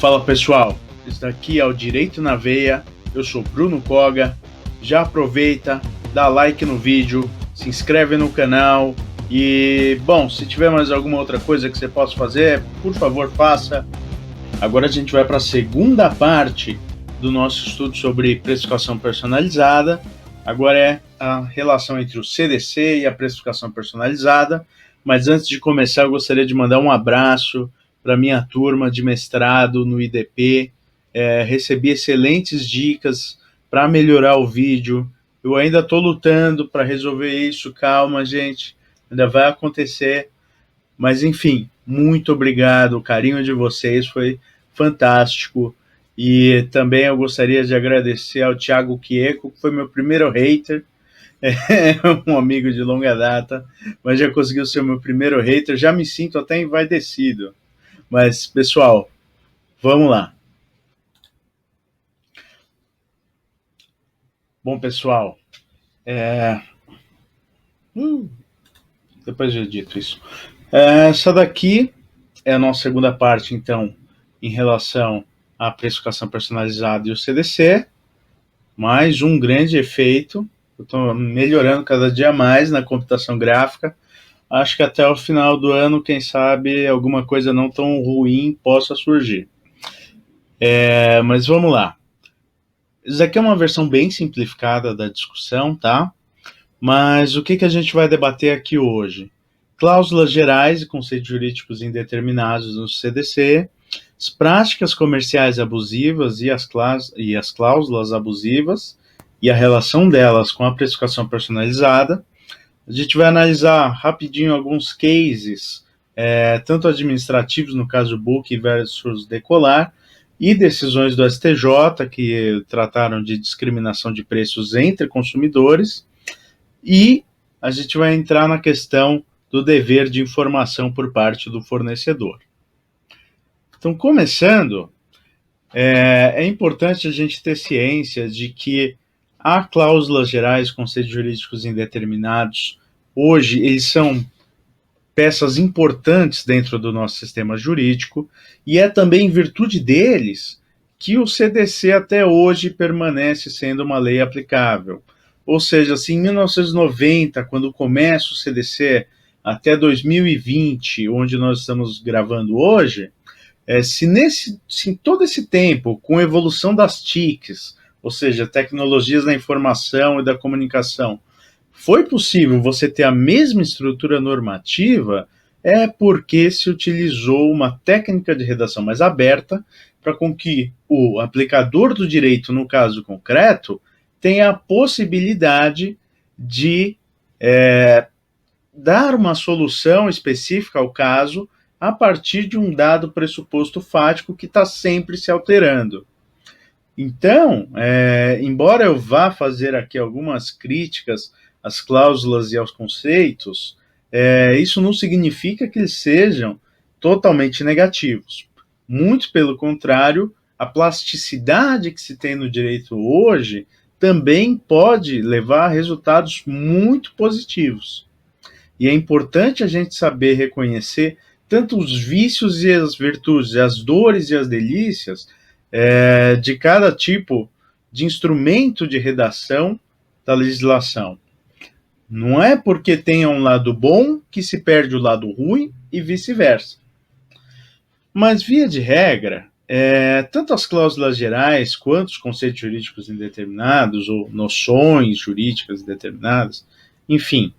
Fala pessoal, esse daqui é o Direito na Veia, eu sou Bruno Koga. Já aproveita, dá like no vídeo, se inscreve no canal e, bom, se tiver mais alguma outra coisa que você possa fazer, por favor faça. Agora a gente vai para a segunda parte do nosso estudo sobre precificação personalizada. Agora é a relação entre o CDC e a precificação personalizada. Mas antes de começar, eu gostaria de mandar um abraço para minha turma de mestrado no IDP. Recebi excelentes dicas para melhorar o vídeo. Eu ainda estou lutando para resolver isso. Calma, gente, ainda vai acontecer. Mas, enfim, muito obrigado. O carinho de vocês foi fantástico. E também eu gostaria de agradecer ao Thiago Quieco, que foi meu primeiro hater. É um amigo de longa data, mas já conseguiu ser meu primeiro hater. Já me sinto até envaidecido. Mas, pessoal, vamos lá. Bom, pessoal, depois de eu dito isso, essa daqui é a nossa segunda parte, então, em relação à precificação personalizada e o CDC. Mais um grande efeito. Eu estou melhorando cada dia mais na computação gráfica. Acho que até o final do ano, quem sabe, alguma coisa não tão ruim possa surgir. Mas vamos lá. Isso aqui é uma versão bem simplificada da discussão, tá? Mas o que a gente vai debater aqui hoje? Cláusulas gerais e conceitos jurídicos indeterminados no CDC, as práticas comerciais abusivas e as cláusulas abusivas e a relação delas com a precificação personalizada. A gente vai analisar rapidinho alguns cases, tanto administrativos, no caso Book versus Decolar, e decisões do STJ que trataram de discriminação de preços entre consumidores, e a gente vai entrar na questão do dever de informação por parte do fornecedor. Então, começando, é importante a gente ter ciência de que há cláusulas gerais, conceitos jurídicos indeterminados. Hoje, eles são peças importantes dentro do nosso sistema jurídico, e é também em virtude deles que o CDC até hoje permanece sendo uma lei aplicável. Ou seja, se em 1990, quando começa o CDC, até 2020, onde nós estamos gravando hoje, se em todo esse tempo, com a evolução das TICs, ou seja, tecnologias da informação e da comunicação, foi possível você ter a mesma estrutura normativa, é porque se utilizou uma técnica de redação mais aberta para com que o aplicador do direito, no caso concreto, tenha a possibilidade de dar uma solução específica ao caso a partir de um dado pressuposto fático que está sempre se alterando. Então, embora eu vá fazer aqui algumas críticas às cláusulas e aos conceitos, isso não significa que eles sejam totalmente negativos. Muito pelo contrário, a plasticidade que se tem no direito hoje também pode levar a resultados muito positivos. E é importante a gente saber reconhecer tanto os vícios e as virtudes, as dores e as delícias de cada tipo de instrumento de redação da legislação. Não é porque tenha um lado bom que se perde o lado ruim e vice-versa. Mas, via de regra, tanto as cláusulas gerais quanto os conceitos jurídicos indeterminados ou noções jurídicas indeterminadas, enfim,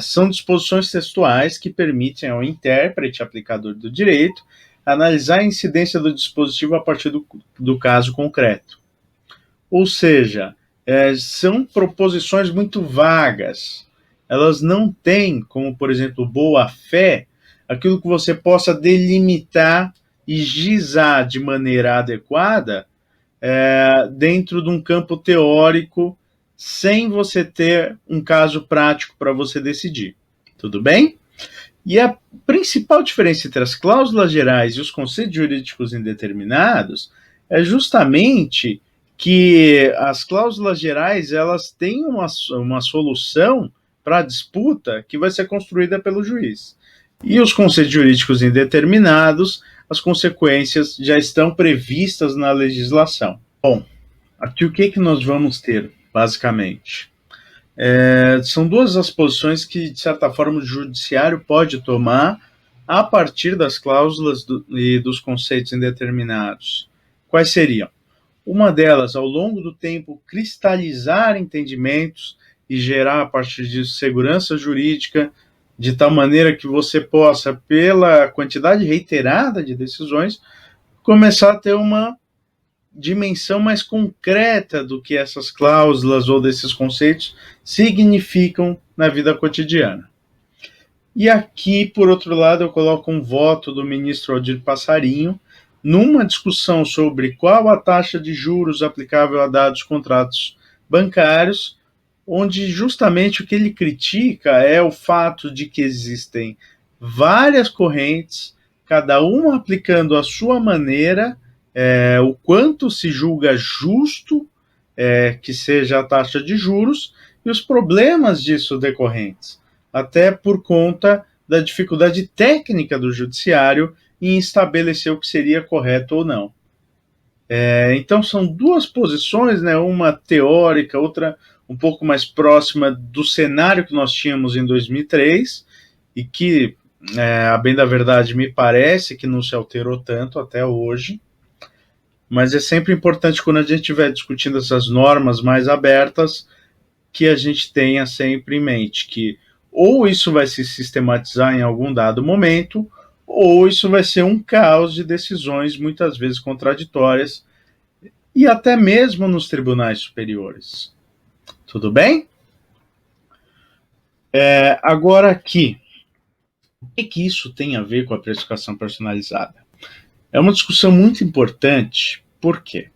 são disposições textuais que permitem ao intérprete, aplicador do direito, analisar a incidência do dispositivo a partir do caso concreto. Ou seja, são proposições muito vagas. Elas não têm, como, por exemplo, boa-fé, aquilo que você possa delimitar e gizar de maneira adequada dentro de um campo teórico, sem você ter um caso prático para você decidir. Tudo bem? E a principal diferença entre as cláusulas gerais e os conceitos jurídicos indeterminados é justamente que as cláusulas gerais elas têm uma solução para a disputa que vai ser construída pelo juiz. E os conceitos jurídicos indeterminados, as consequências já estão previstas na legislação. Bom, aqui o que nós vamos ter, basicamente? São duas as posições que, de certa forma, o judiciário pode tomar a partir das cláusulas e dos conceitos indeterminados. Quais seriam? Uma delas, ao longo do tempo, cristalizar entendimentos e gerar, a partir disso, segurança jurídica, de tal maneira que você possa, pela quantidade reiterada de decisões, começar a ter uma dimensão mais concreta do que essas cláusulas ou desses conceitos significam na vida cotidiana. E aqui, por outro lado, eu coloco um voto do ministro Aldir Passarinho numa discussão sobre qual a taxa de juros aplicável a dados contratos bancários, onde justamente o que ele critica é o fato de que existem várias correntes, cada uma aplicando a sua maneira, o quanto se julga justo que seja a taxa de juros e os problemas disso decorrentes, até por conta da dificuldade técnica do judiciário em estabelecer o que seria correto ou não. Então são duas posições, né, uma teórica, outra um pouco mais próxima do cenário que nós tínhamos em 2003 e que, a bem da verdade, me parece que não se alterou tanto até hoje, mas é sempre importante, quando a gente estiver discutindo essas normas mais abertas, que a gente tenha sempre em mente que ou isso vai se sistematizar em algum dado momento, ou isso vai ser um caos de decisões muitas vezes contraditórias, e até mesmo nos tribunais superiores. Tudo bem? Agora aqui, o que isso tem a ver com a precificação personalizada? É uma discussão muito importante, por quê?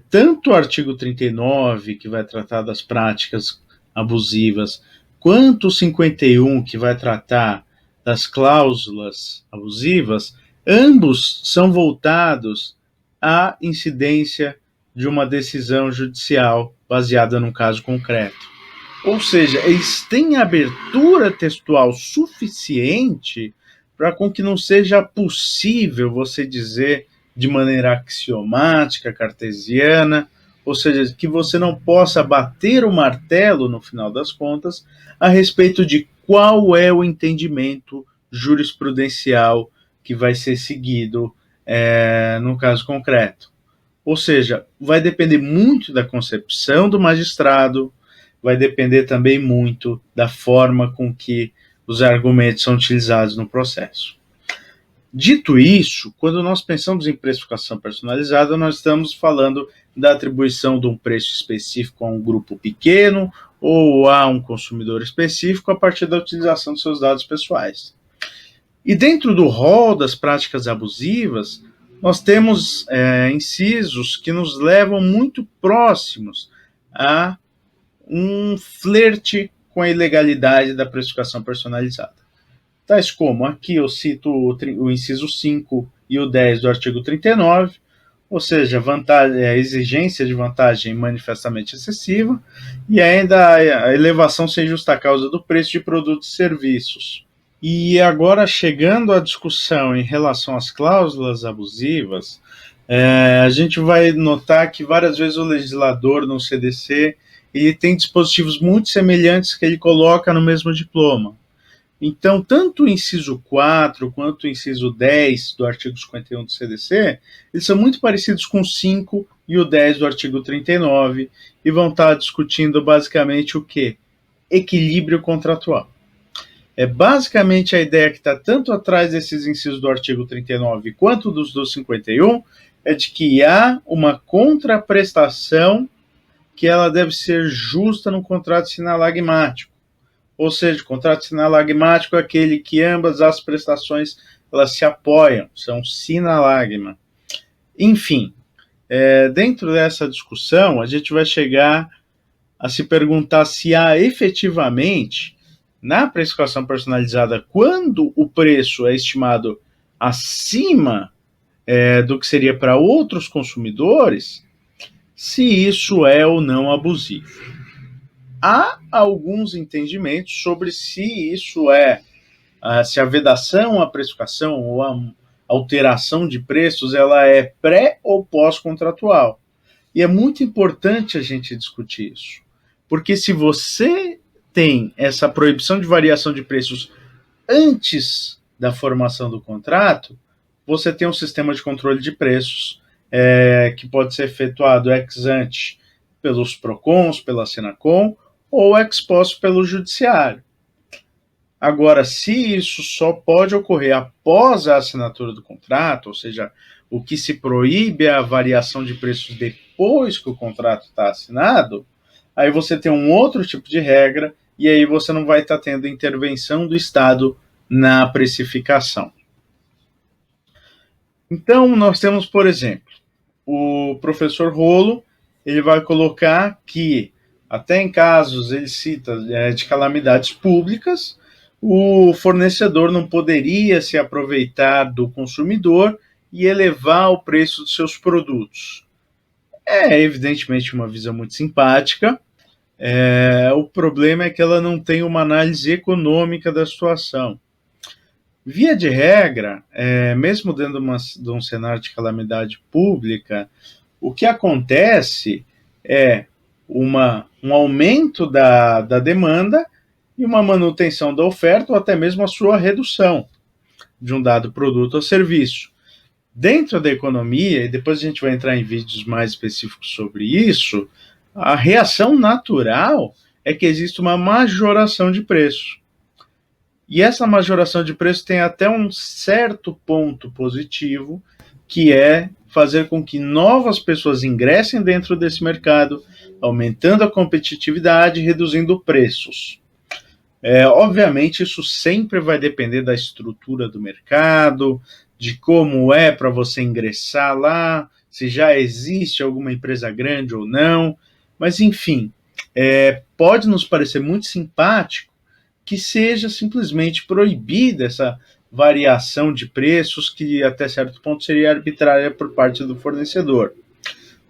Tanto o artigo 39, que vai tratar das práticas abusivas, quanto o 51, que vai tratar das cláusulas abusivas, ambos são voltados à incidência de uma decisão judicial baseada num caso concreto. Ou seja, eles têm abertura textual suficiente para com que não seja possível você dizer de maneira axiomática, cartesiana, ou seja, que você não possa bater o martelo, no final das contas, a respeito de qual é o entendimento jurisprudencial que vai ser seguido no caso concreto. Ou seja, vai depender muito da concepção do magistrado, vai depender também muito da forma com que os argumentos são utilizados no processo. Dito isso, quando nós pensamos em precificação personalizada, nós estamos falando da atribuição de um preço específico a um grupo pequeno ou a um consumidor específico a partir da utilização de seus dados pessoais. E dentro do rol das práticas abusivas, nós temos incisos que nos levam muito próximos a um flerte com a ilegalidade da precificação personalizada. Tais como, aqui eu cito o inciso 5 e o 10 do artigo 39, ou seja, a exigência de vantagem manifestamente excessiva e ainda a elevação sem justa causa do preço de produtos e serviços. E agora, chegando à discussão em relação às cláusulas abusivas, a gente vai notar que várias vezes o legislador no CDC ele tem dispositivos muito semelhantes que ele coloca no mesmo diploma. Então, tanto o inciso 4 quanto o inciso 10 do artigo 51 do CDC, eles são muito parecidos com o 5 e o 10 do artigo 39 e vão estar discutindo basicamente o quê? Equilíbrio contratual. Basicamente a ideia que está tanto atrás desses incisos do artigo 39 quanto dos do 51 é de que há uma contraprestação que ela deve ser justa no contrato sinalagmático. Ou seja, o contrato sinalagmático é aquele que ambas as prestações elas se apoiam, são sinalagma. Enfim, dentro dessa discussão, a gente vai chegar a se perguntar se há efetivamente, na precificação personalizada, quando o preço é estimado acima do que seria para outros consumidores, se isso é ou não abusivo. Há alguns entendimentos sobre se isso se a vedação à precificação ou alteração de preços ela é pré ou pós-contratual. E é muito importante a gente discutir isso, porque se você tem essa proibição de variação de preços antes da formação do contrato, você tem um sistema de controle de preços que pode ser efetuado ex ante pelos PROCONs, pela Senacom, ou ex post pelo Judiciário. Agora, se isso só pode ocorrer após a assinatura do contrato, ou seja, o que se proíbe é a variação de preços depois que o contrato está assinado, aí você tem um outro tipo de regra e aí você não vai estar tendo intervenção do Estado na precificação. Então, nós temos, por exemplo, o professor Rolo, ele vai colocar que, até em casos, ele cita de calamidades públicas, o fornecedor não poderia se aproveitar do consumidor e elevar o preço dos seus produtos. É, evidentemente, uma visão muito simpática. O problema é que ela não tem uma análise econômica da situação. Via de regra, mesmo dentro de um cenário de calamidade pública, o que acontece é um aumento da demanda e uma manutenção da oferta, ou até mesmo a sua redução de um dado produto ou serviço. Dentro da economia, e depois a gente vai entrar em vídeos mais específicos sobre isso, a reação natural é que existe uma majoração de preço. E essa majoração de preço tem até um certo ponto positivo, que é fazer com que novas pessoas ingressem dentro desse mercado, aumentando a competitividade e reduzindo preços. Obviamente, isso sempre vai depender da estrutura do mercado, de como é para você ingressar lá, se já existe alguma empresa grande ou não, mas enfim, pode nos parecer muito simpático que seja simplesmente proibida essa variação de preços, que até certo ponto seria arbitrária por parte do fornecedor.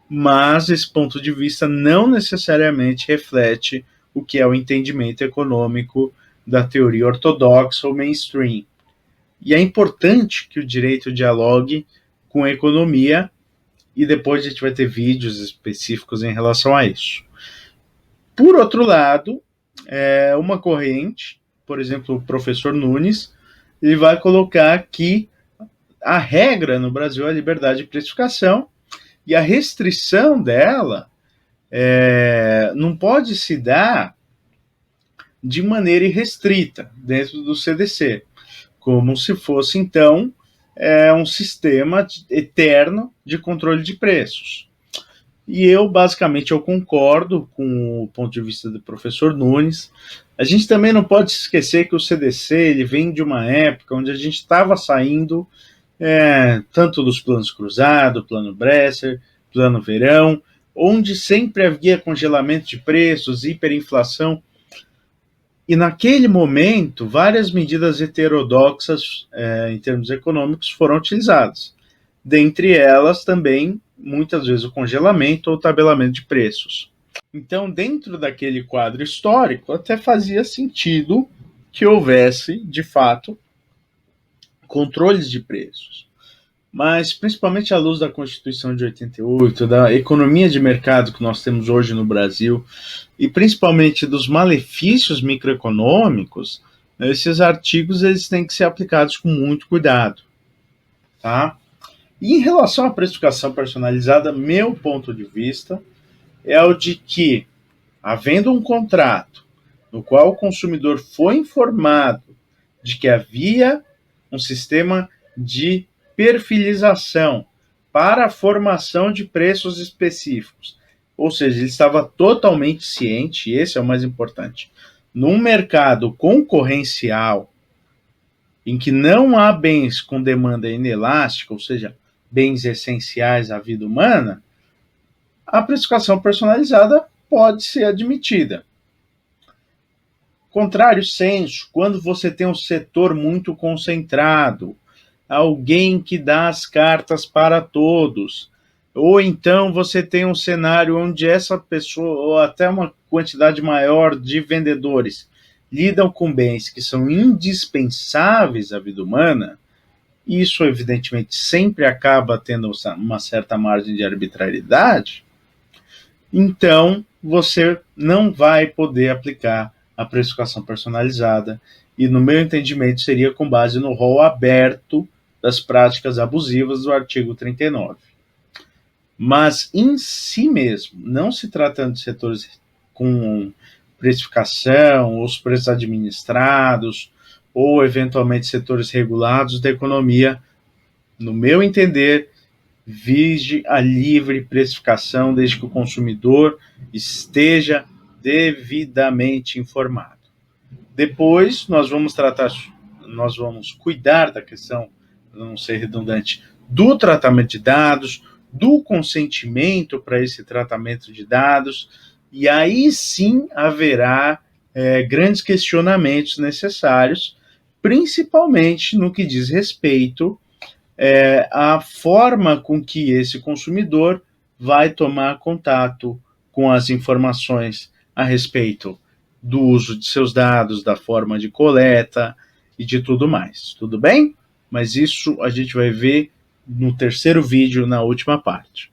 Mas esse ponto de vista não necessariamente reflete o que é o entendimento econômico da teoria ortodoxa ou mainstream. E é importante que o direito dialogue com a economia, e depois a gente vai ter vídeos específicos em relação a isso. Por outro lado, uma corrente, por exemplo, o professor Nunes, ele vai colocar que a regra no Brasil é a liberdade de precificação, e a restrição dela não pode se dar de maneira irrestrita dentro do CDC, como se fosse, então, um sistema eterno de controle de preços. E basicamente, eu concordo com o ponto de vista do professor Nunes. A gente também não pode esquecer que o CDC ele vem de uma época onde a gente estava saindo tanto dos planos Cruzado, plano Bresser, plano Verão, onde sempre havia congelamento de preços, hiperinflação. E naquele momento, várias medidas heterodoxas em termos econômicos foram utilizadas. Dentre elas também, muitas vezes, o congelamento ou o tabelamento de preços. Então, dentro daquele quadro histórico, até fazia sentido que houvesse, de fato, controles de preços. Mas, principalmente à luz da Constituição de 88, da economia de mercado que nós temos hoje no Brasil, e principalmente dos malefícios microeconômicos, esses artigos eles têm que ser aplicados com muito cuidado. Tá? E em relação à precificação personalizada, meu ponto de vista é o de que, havendo um contrato no qual o consumidor foi informado de que havia um sistema de perfilização para a formação de preços específicos, ou seja, ele estava totalmente ciente, e esse é o mais importante, num mercado concorrencial, em que não há bens com demanda inelástica, ou seja, bens essenciais à vida humana, a precificação personalizada pode ser admitida. Contrário senso, quando você tem um setor muito concentrado, alguém que dá as cartas para todos, ou então você tem um cenário onde essa pessoa, ou até uma quantidade maior de vendedores, lidam com bens que são indispensáveis à vida humana, isso evidentemente sempre acaba tendo uma certa margem de arbitrariedade, então você não vai poder aplicar a precificação personalizada, e no meu entendimento seria com base no rol aberto das práticas abusivas do artigo 39. Mas em si mesmo, não se tratando de setores com precificação, os preços administrados, ou eventualmente setores regulados da economia, no meu entender, vige a livre precificação desde que o consumidor esteja devidamente informado. Depois nós vamos cuidar da questão, para não ser redundante, do tratamento de dados, do consentimento para esse tratamento de dados, e aí sim haverá grandes questionamentos necessários, principalmente no que diz respeito à forma com que esse consumidor vai tomar contato com as informações a respeito do uso de seus dados, da forma de coleta e de tudo mais. Tudo bem? Mas isso a gente vai ver no terceiro vídeo, na última parte.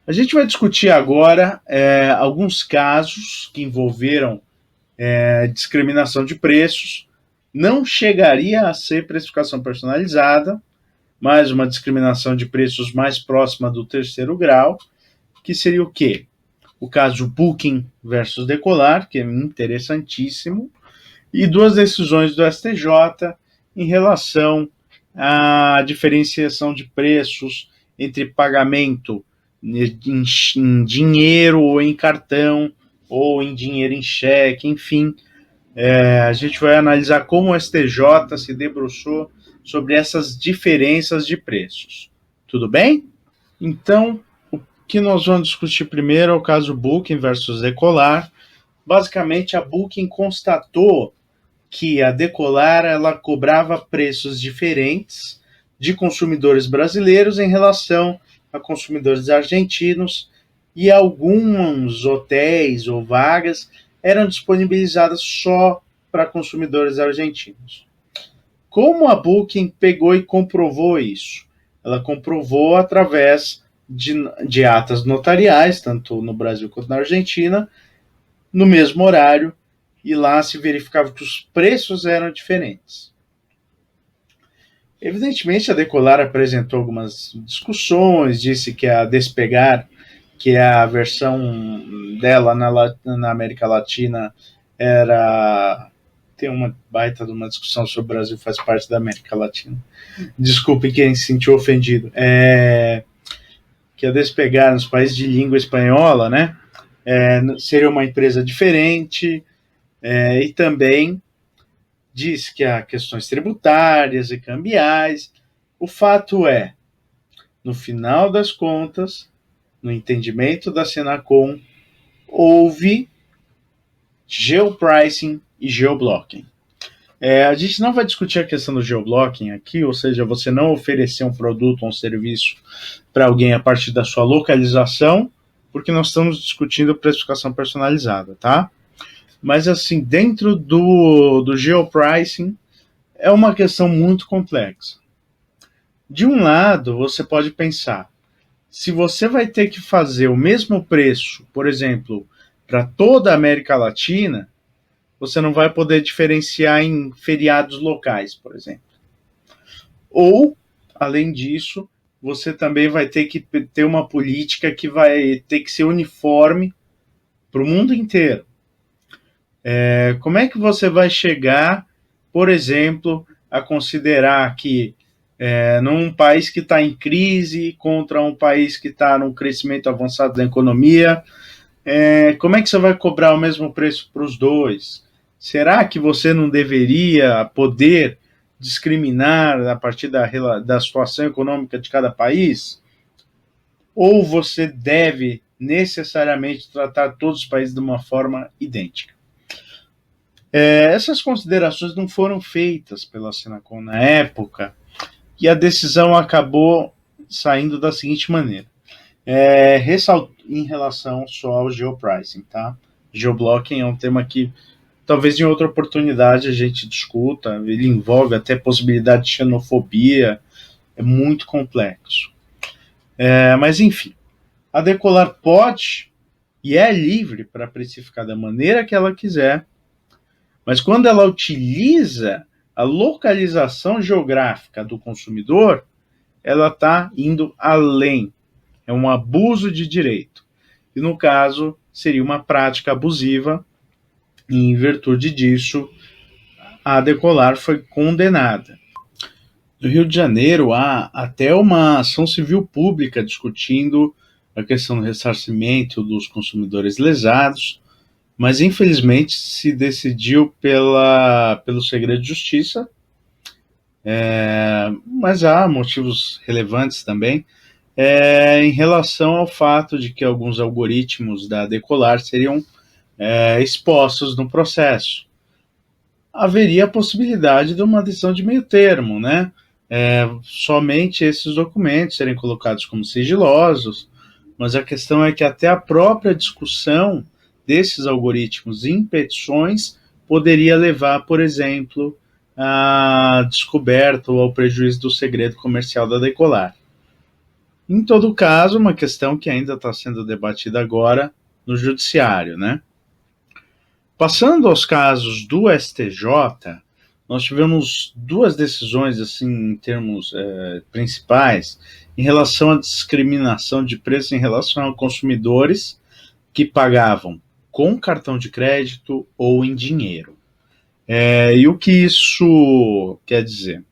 A gente vai discutir agora alguns casos que envolveram discriminação de preços. Não chegaria a ser precificação personalizada, mas uma discriminação de preços mais próxima do terceiro grau, que seria o quê? O caso Booking versus Decolar, que é interessantíssimo, e duas decisões do STJ em relação à diferenciação de preços entre pagamento em dinheiro ou em cartão, ou em dinheiro em cheque, enfim. A gente vai analisar como o STJ se debruçou sobre essas diferenças de preços. Tudo bem? Então, o que nós vamos discutir primeiro é o caso Booking versus Decolar. Basicamente, a Booking constatou que a Decolar ela cobrava preços diferentes de consumidores brasileiros em relação a consumidores argentinos, e alguns hotéis ou vagas eram disponibilizadas só para consumidores argentinos. Como a Booking pegou e comprovou isso? Ela comprovou através de atas notariais, tanto no Brasil quanto na Argentina, no mesmo horário, e lá se verificava que os preços eram diferentes. Evidentemente, a Decolar apresentou algumas discussões, disse que a Despegar, que é a versão dela na América Latina, tem uma baita de uma discussão sobre o Brasil, faz parte da América Latina. Desculpe quem se sentiu ofendido. Que a Despegar, nos países de língua espanhola, né, seria uma empresa diferente, e também diz que há questões tributárias e cambiais. O fato é, no final das contas, no entendimento da Senacom, houve geopricing e geoblocking. A gente não vai discutir a questão do geoblocking aqui, ou seja, você não oferecer um produto ou um serviço para alguém a partir da sua localização, porque nós estamos discutindo precificação personalizada, tá? Mas, assim, dentro do geopricing, é uma questão muito complexa. De um lado, você pode pensar, se você vai ter que fazer o mesmo preço, por exemplo, para toda a América Latina, você não vai poder diferenciar em feriados locais, por exemplo. Ou, além disso, você também vai ter que ter uma política que vai ter que ser uniforme para o mundo inteiro. Como é que você vai chegar, por exemplo, a considerar que num país que está em crise contra um país que está num crescimento avançado da economia, como é que você vai cobrar o mesmo preço para os dois? Será que você não deveria poder discriminar a partir da situação econômica de cada país? Ou você deve necessariamente tratar todos os países de uma forma idêntica? Essas considerações não foram feitas pela Senacom na época, e a decisão acabou saindo da seguinte maneira. Em relação só ao geopricing, tá? Geoblocking é um tema que talvez em outra oportunidade a gente discuta, ele envolve até possibilidade de xenofobia, é muito complexo. Mas enfim, a Decolar pode e é livre para precificar da maneira que ela quiser, mas quando ela utiliza a localização geográfica do consumidor, ela está indo além, é um abuso de direito. E no caso, seria uma prática abusiva, e em virtude disso, a Decolar foi condenada. No Rio de Janeiro, há até uma ação civil pública discutindo a questão do ressarcimento dos consumidores lesados, mas infelizmente se decidiu pelo segredo de justiça, mas há motivos relevantes também, em relação ao fato de que alguns algoritmos da Decolar seriam expostos no processo. Haveria a possibilidade de uma decisão de meio termo, né? Somente esses documentos serem colocados como sigilosos, mas a questão é que até a própria discussão desses algoritmos em petições poderia levar, por exemplo, à descoberta ou ao prejuízo do segredo comercial da Decolar. Em todo caso, uma questão que ainda está sendo debatida agora no judiciário, né? Passando aos casos do STJ, nós tivemos duas decisões, assim, em termos principais, em relação à discriminação de preço em relação a consumidores que pagavam com cartão de crédito ou em dinheiro. E o que isso quer dizer?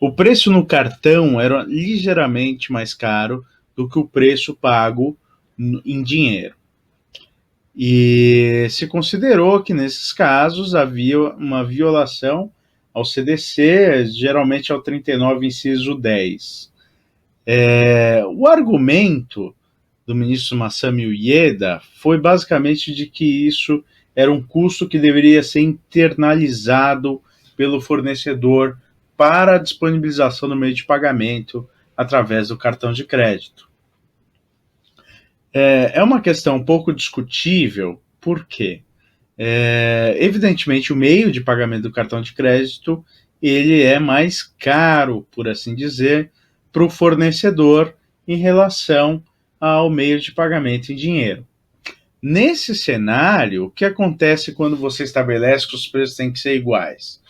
O preço no cartão era ligeiramente mais caro do que o preço pago em dinheiro. E se considerou que nesses casos havia uma violação ao CDC, geralmente ao 39, inciso 10. O argumento do ministro Masami Ueda foi basicamente de que isso era um custo que deveria ser internalizado pelo fornecedor para a disponibilização do meio de pagamento através do cartão de crédito. É uma questão um pouco discutível, por quê? Evidentemente, o meio de pagamento do cartão de crédito ele é mais caro, por assim dizer, para o fornecedor em relação ao meio de pagamento em dinheiro. Nesse cenário, o que acontece quando você estabelece que os preços têm que ser iguais?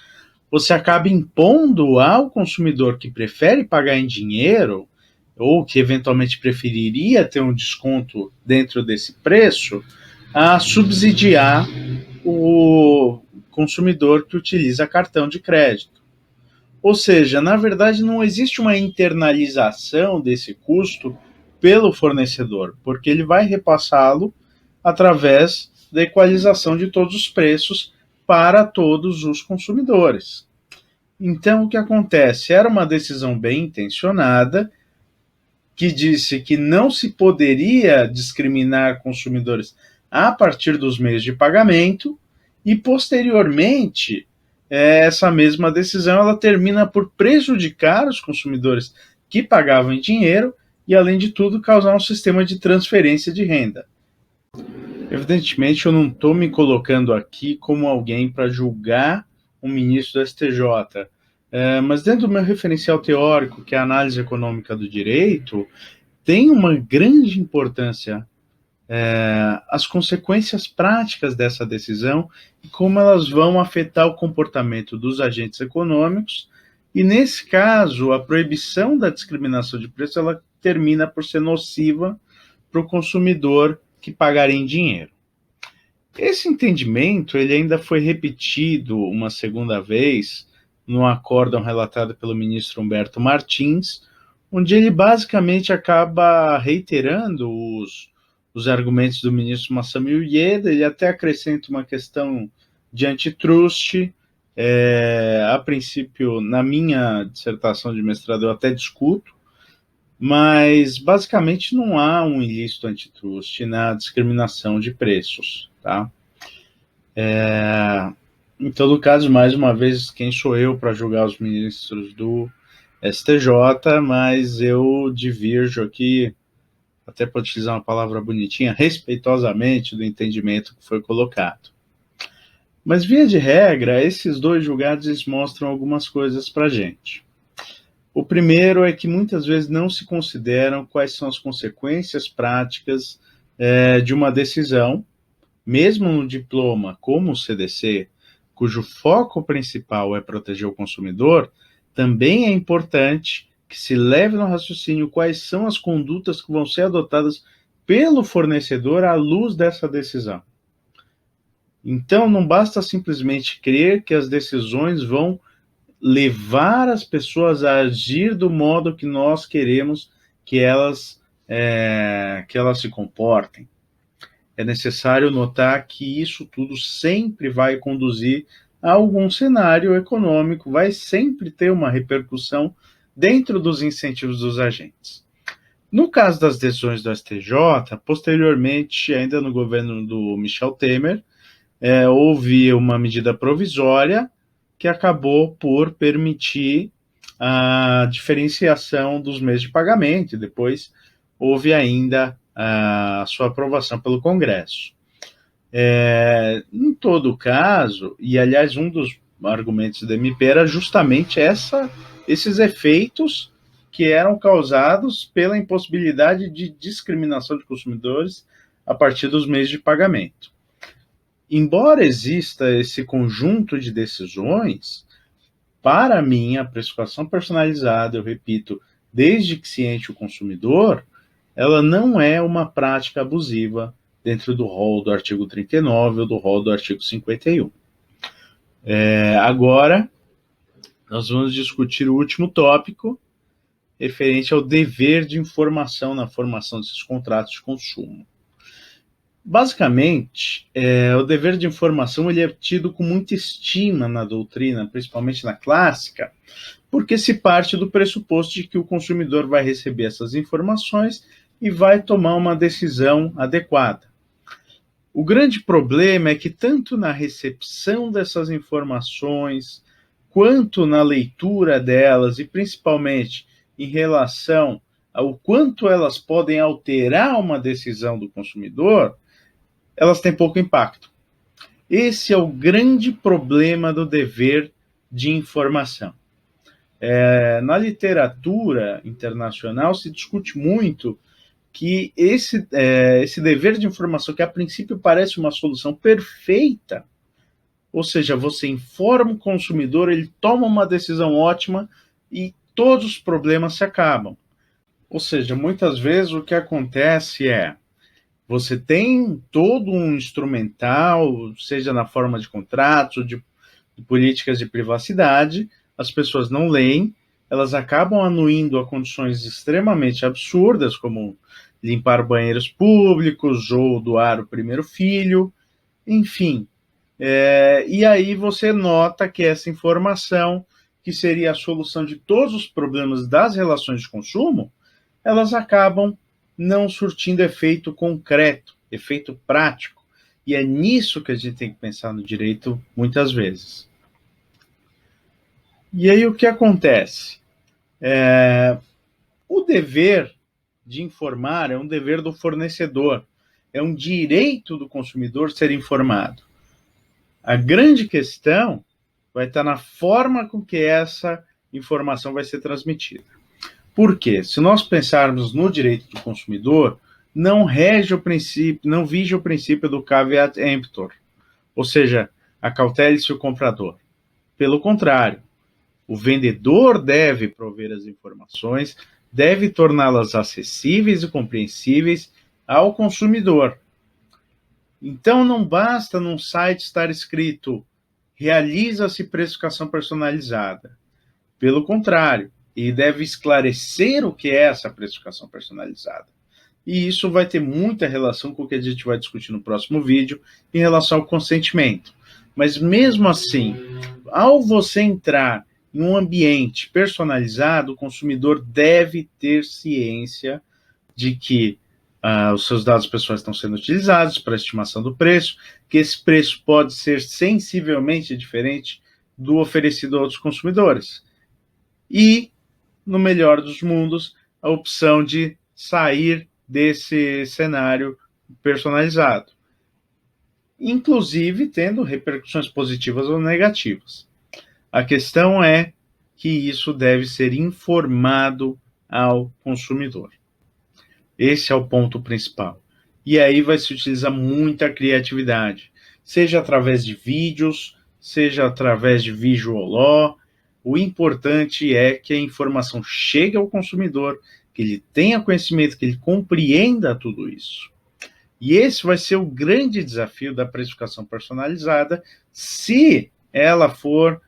Você acaba impondo ao consumidor que prefere pagar em dinheiro ou que eventualmente preferiria ter um desconto dentro desse preço, a subsidiar o consumidor que utiliza cartão de crédito. Ou seja, na verdade não existe uma internalização desse custo pelo fornecedor, porque ele vai repassá-lo através da equalização de todos os preços para todos os consumidores. Então, o que acontece? Era uma decisão bem intencionada, que disse que não se poderia discriminar consumidores a partir dos meios de pagamento, e posteriormente essa mesma decisão ela termina por prejudicar os consumidores que pagavam em dinheiro e, além de tudo, causar um sistema de transferência de renda. Evidentemente, eu não estou me colocando aqui como alguém para julgar um ministro do STJ, mas dentro do meu referencial teórico, que é a análise econômica do direito, tem uma grande importância as consequências práticas dessa decisão e como elas vão afetar o comportamento dos agentes econômicos. E, nesse caso, a proibição da discriminação de preço ela termina por ser nociva para o consumidor que pagaria em dinheiro. Esse entendimento ele ainda foi repetido uma segunda vez no acórdão relatado pelo ministro Humberto Martins, onde ele basicamente acaba reiterando os argumentos do ministro Masami Ueda. Ele até acrescenta uma questão de antitrust. A princípio, na minha dissertação de mestrado, eu até discuto, mas basicamente não há um ilícito antitrust na discriminação de preços, tá? Em todo caso, mais uma vez, quem sou eu para julgar os ministros do STJ, mas eu divirjo aqui, até para utilizar uma palavra bonitinha, respeitosamente do entendimento que foi colocado. Mas, via de regra, esses dois julgados mostram algumas coisas para a gente. O primeiro é que muitas vezes não se consideram quais são as consequências práticas de uma decisão, mesmo no diploma como o CDC, cujo foco principal é proteger o consumidor, também é importante que se leve no raciocínio quais são as condutas que vão ser adotadas pelo fornecedor à luz dessa decisão. Então, não basta simplesmente crer que as decisões vão levar as pessoas a agir do modo que nós queremos que elas se comportem. É necessário notar que isso tudo sempre vai conduzir a algum cenário econômico, vai sempre ter uma repercussão dentro dos incentivos dos agentes. No caso das decisões do STJ, posteriormente, ainda no governo do Michel Temer, houve uma medida provisória que acabou por permitir a diferenciação dos meios de pagamento, e depois houve ainda a sua aprovação pelo Congresso. Em todo caso, e aliás, um dos argumentos da MP era justamente esses efeitos que eram causados pela impossibilidade de discriminação de consumidores a partir dos meios de pagamento. Embora exista esse conjunto de decisões, para mim, a precificação personalizada, eu repito, desde que ciente o consumidor, ela não é uma prática abusiva dentro do rol do artigo 39 ou do rol do artigo 51. Agora, nós vamos discutir o último tópico, referente ao dever de informação na formação desses contratos de consumo. Basicamente, o dever de informação ele é tido com muita estima na doutrina, principalmente na clássica, porque se parte do pressuposto de que o consumidor vai receber essas informações e vai tomar uma decisão adequada. O grande problema é que tanto na recepção dessas informações, quanto na leitura delas, e principalmente em relação ao quanto elas podem alterar uma decisão do consumidor, elas têm pouco impacto. Esse é o grande problema do dever de informação. Na literatura internacional se discute muito que esse dever de informação, que a princípio parece uma solução perfeita, ou seja, você informa o consumidor, ele toma uma decisão ótima e todos os problemas se acabam. Ou seja, muitas vezes o que acontece você tem todo um instrumental, seja na forma de contratos, de políticas de privacidade, as pessoas não leem, elas acabam anuindo a condições extremamente absurdas, como limpar banheiros públicos ou doar o primeiro filho, enfim. E aí você nota que essa informação, que seria a solução de todos os problemas das relações de consumo, elas acabam não surtindo efeito concreto, efeito prático. E é nisso que a gente tem que pensar no direito muitas vezes. E aí o que acontece? O dever de informar é um dever do fornecedor, é um direito do consumidor ser informado. A grande questão vai estar na forma com que essa informação vai ser transmitida. Por quê? Se nós pensarmos no direito do consumidor, não vige o princípio do caveat emptor, ou seja, acautele-se o comprador. Pelo contrário, o vendedor deve prover as informações, deve torná-las acessíveis e compreensíveis ao consumidor. Então, não basta num site estar escrito realiza-se precificação personalizada. Pelo contrário, ele deve esclarecer o que é essa precificação personalizada. E isso vai ter muita relação com o que a gente vai discutir no próximo vídeo em relação ao consentimento. Mas mesmo assim, ao você entrar em um ambiente personalizado, o consumidor deve ter ciência de que os seus dados pessoais estão sendo utilizados para a estimação do preço, que esse preço pode ser sensivelmente diferente do oferecido a outros consumidores. E, no melhor dos mundos, a opção de sair desse cenário personalizado. inclusive tendo repercussões positivas ou negativas. A questão é que isso deve ser informado ao consumidor. Esse é o ponto principal. E aí vai se utilizar muita criatividade, seja através de vídeos, seja através de visual law. O importante é que a informação chegue ao consumidor, que ele tenha conhecimento, que ele compreenda tudo isso. E esse vai ser o grande desafio da precificação personalizada, se ela for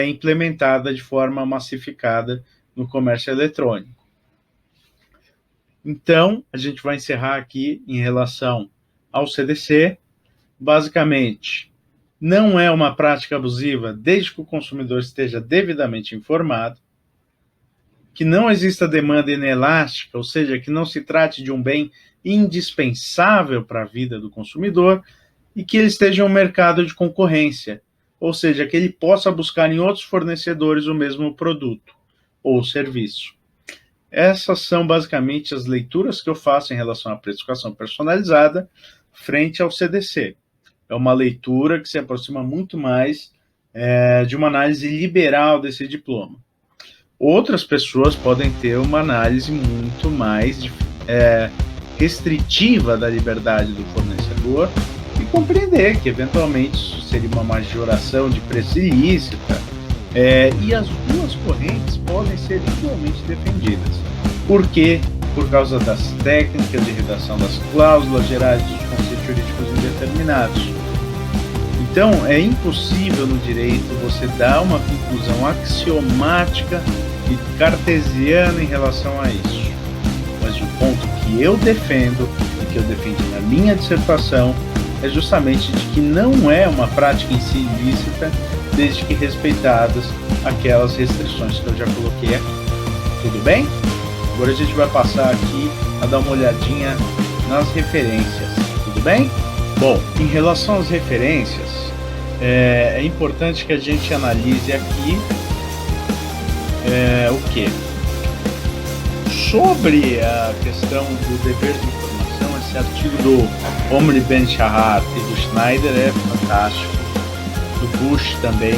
implementada de forma massificada no comércio eletrônico. Então, a gente vai encerrar aqui em relação ao CDC. Basicamente, não é uma prática abusiva desde que o consumidor esteja devidamente informado, que não exista demanda inelástica, ou seja, que não se trate de um bem indispensável para a vida do consumidor e que ele esteja em um mercado de concorrência, ou seja, que ele possa buscar em outros fornecedores o mesmo produto ou serviço. Essas são basicamente as leituras que eu faço em relação à precificação personalizada frente ao CDC. É uma leitura que se aproxima muito mais de uma análise liberal desse diploma. Outras pessoas podem ter uma análise muito mais restritiva da liberdade do fornecedor e compreender que, eventualmente, isso seria uma majoração de preço ilícita, e as duas correntes podem ser igualmente defendidas. Por quê? Por causa das técnicas de redação das cláusulas gerais dos conceitos jurídicos indeterminados. Então, é impossível no direito você dar uma conclusão axiomática e cartesiana em relação a isso. Mas o ponto que eu defendo, e que eu defendi na minha dissertação, é justamente de que não é uma prática em si ilícita, desde que respeitadas aquelas restrições que eu já coloquei aqui. Tudo bem? Agora a gente vai passar aqui a dar uma olhadinha nas referências. Tudo bem? Bom, em relação às referências, é importante que a gente analise aqui o quê? Sobre a questão do dever de informação, esse artigo do Omri Ben-Shahar e do Schneider é fantástico. Do Bush também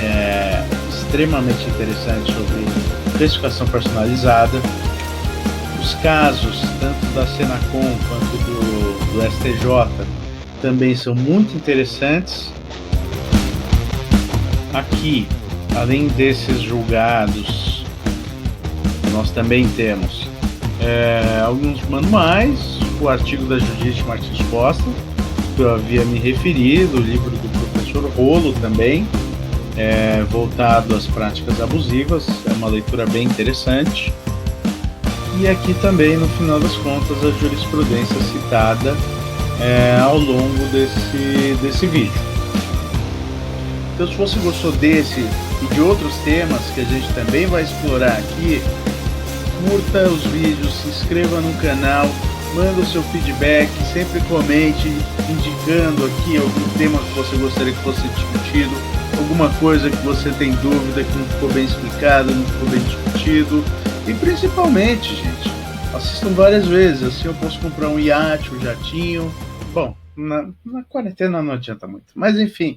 é extremamente interessante sobre precificação personalizada. Os casos, tanto da Senacom quanto do STJ, também são muito interessantes. Aqui, além desses julgados, nós também temos alguns manuais, o artigo da Judite Martins Costa, que eu havia me referido, o livro do professor Rolo também, voltado às práticas abusivas, é uma leitura bem interessante. E aqui também, no final das contas, a jurisprudência citada ao longo desse vídeo. Então, se você gostou desse e de outros temas que a gente também vai explorar aqui, curta os vídeos, se inscreva no canal, manda o seu feedback, sempre comente, indicando aqui algum tema que você gostaria que fosse discutido, alguma coisa que você tem dúvida, que não ficou bem explicado, não ficou bem discutido. E principalmente, gente, assistam várias vezes, assim eu posso comprar um iate, um jatinho. Bom, na quarentena não adianta muito, mas enfim,